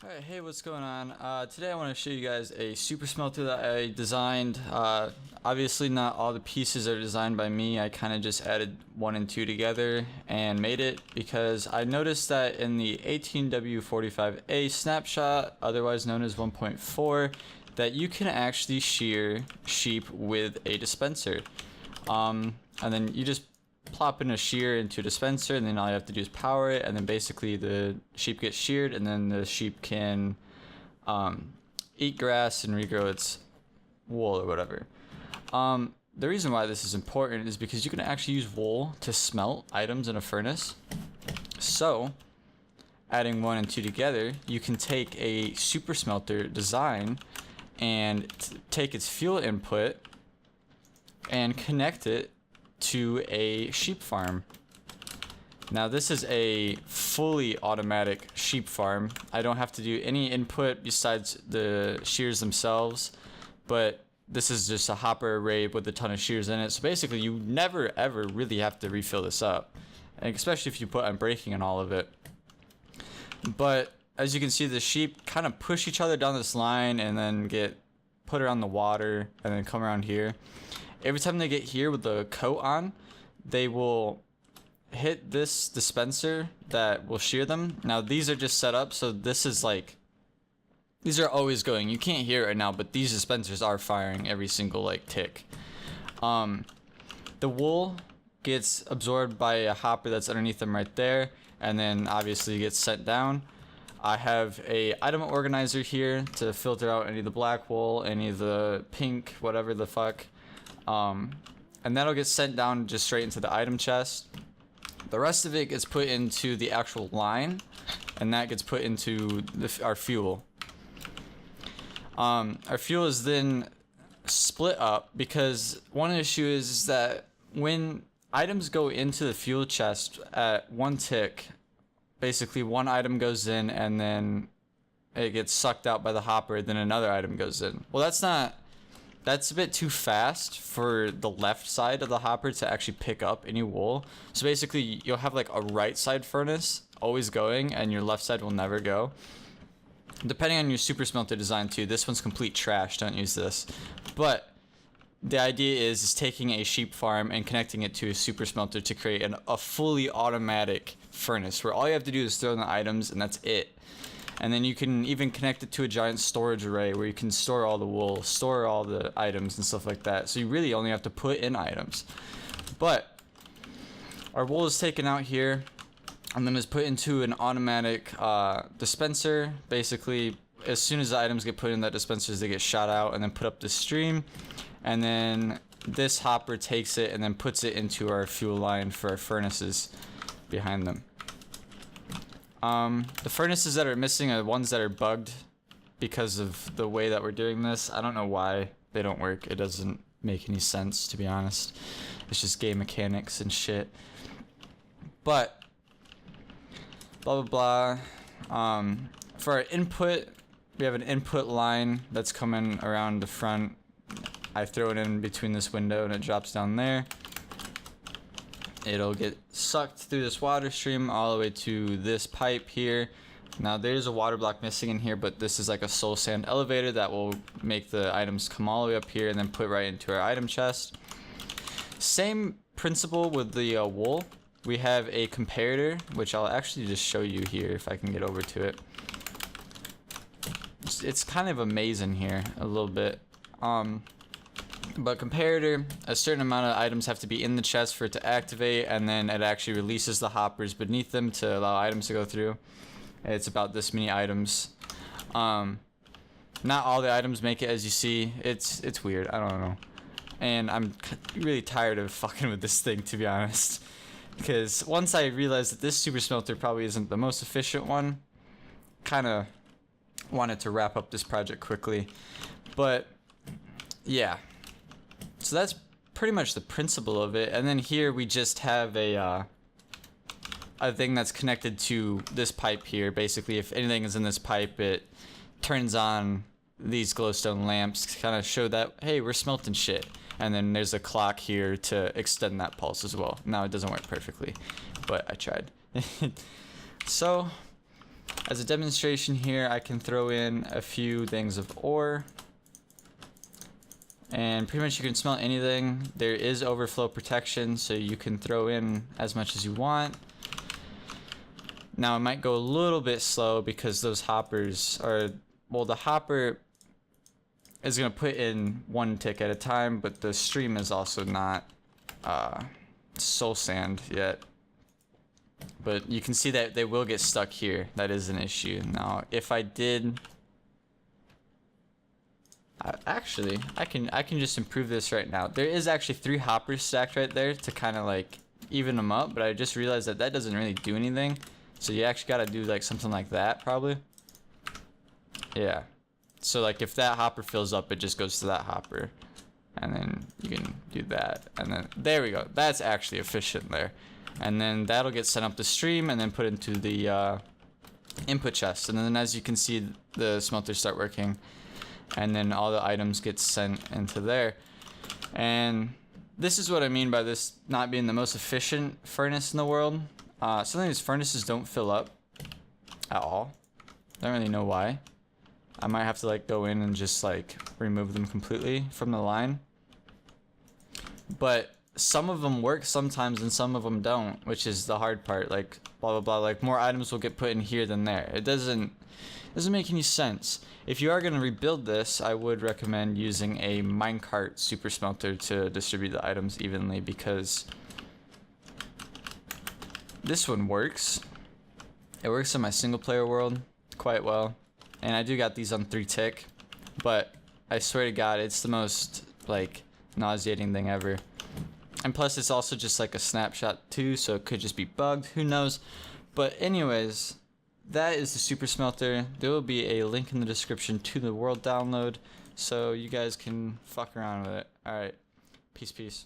Alright, hey, what's going on? Today I want to show you guys a super smelter that I designed. Obviously not all the pieces are designed by me. I kind of just added 1 and 2 together and made it because I noticed that in the 18W45A snapshot, otherwise known as 1.4, that you can actually shear sheep with a dispenser. And then you just plop in a shear into a dispenser, and then all you have to do is power it, and then basically the sheep gets sheared, and then the sheep can eat grass and regrow its wool or whatever. The reason why this is important is because you can actually use wool to smelt items in a furnace. So adding 1 and 2 together, you can take a super smelter design and take its fuel input and connect it to a sheep farm. Now this is a fully automatic sheep farm. I don't have to do any input besides the shears themselves, but this is just a hopper array with a ton of shears in it. So basically you never ever really have to refill this up, and especially if you put on braking and all of it. But as you can see, the sheep kind of push each other down this line and then get put around the water and then come around here. Every time they get here with the coat on, they will hit this dispenser that will shear them. Now these are just set up so this is like, these are always going. You can't hear it right now, but these dispensers are firing every single like tick. The wool gets absorbed by a hopper that's underneath them right there, and then obviously gets sent down. I have a item organizer here to filter out any of the black wool, any of the pink, whatever the fuck. And that'll get sent down just straight into the item chest. The rest of it gets put into the actual line, and that gets put into our fuel. Our fuel is then split up because one issue is that when items go into the fuel chest at 1 tick, basically one item goes in and then it gets sucked out by the hopper, then another item goes in. Well, that's a bit too fast for the left side of the hopper to actually pick up any wool. So basically you'll have like a right side furnace always going and your left side will never go. Depending on your super smelter design too, this one's complete trash, don't use this. But the idea is taking a sheep farm and connecting it to a super smelter to create a fully automatic furnace where all you have to do is throw in the items and that's it. And then you can even connect it to a giant storage array where you can store all the wool, store all the items and stuff like that. So you really only have to put in items. But our wool is taken out here and then is put into an automatic dispenser. Basically, as soon as the items get put in that dispenser, they get shot out and then put up the stream. And then this hopper takes it and then puts it into our fuel line for our furnaces behind them. The furnaces that are missing are the ones that are bugged because of the way that we're doing this. I don't know why they don't work. It doesn't make any sense, to be honest. It's just game mechanics and shit. But blah blah blah. For our input, we have an input line that's coming around the front. I throw it in between this window and it drops down there. It'll get sucked through this water stream all the way to this pipe here. Now there's a water block missing in here, but this is like a soul sand elevator that will make the items come all the way up here and then put right into our item chest. Same principle with the wool. We have a comparator, which I'll actually just show you here if I can get over to it. It's kind of amazing here a little bit. But comparator, a certain amount of items have to be in the chest for it to activate, and then it actually releases the hoppers beneath them to allow items to go through. It's about this many items. Not all the items make it, as you see. It's weird, I don't know. And I'm really tired of fucking with this thing, to be honest. Because once I realized that this super smelter probably isn't the most efficient one, kind of wanted to wrap up this project quickly. But yeah. So that's pretty much the principle of it. And then here we just have a thing that's connected to this pipe here. Basically, if anything is in this pipe, it turns on these glowstone lamps to kind of show that, hey, we're smelting shit. And then there's a clock here to extend that pulse as well. Now it doesn't work perfectly, but I tried. So As a demonstration here, I can throw in a few things of ore. And pretty much you can smelt anything. There is overflow protection, so you can throw in as much as you want. Now it might go a little bit slow because those hoppers are, well, the hopper is going to put in one tick at a time, but the stream is also not soul sand yet. But you can see that they will get stuck here. That is an issue. Now, if I did, actually, I can just improve this right now. There is actually 3 hoppers stacked right there to kind of like even them up, but I just realized that that doesn't really do anything. So you actually got to do like something like that probably. Yeah. So like if that hopper fills up, it just goes to that hopper. And then you can do that. And then there we go. That's actually efficient there. And then that'll get sent up the stream and then put into the input chest. And then as you can see, the smelters start working. And then all the items get sent into there. And this is what I mean by this not being the most efficient furnace in the world. Some of these furnaces don't fill up at all. I don't really know why. I might have to like go in and just like remove them completely from the line. But some of them work sometimes and some of them don't, which is the hard part. Like blah blah blah, like more items will get put in here than there. It doesn't make any sense. If you are going to rebuild this, I would recommend using a minecart super smelter to distribute the items evenly, because this one works. It works in my single player world quite well. And I do got these on 3 tick, but I swear to God, it's the most like nauseating thing ever. And plus it's also just like a snapshot too, so it could just be bugged, who knows. But anyways, that is the super smelter. There will be a link in the description to the world download, so you guys can fuck around with it. Alright, peace.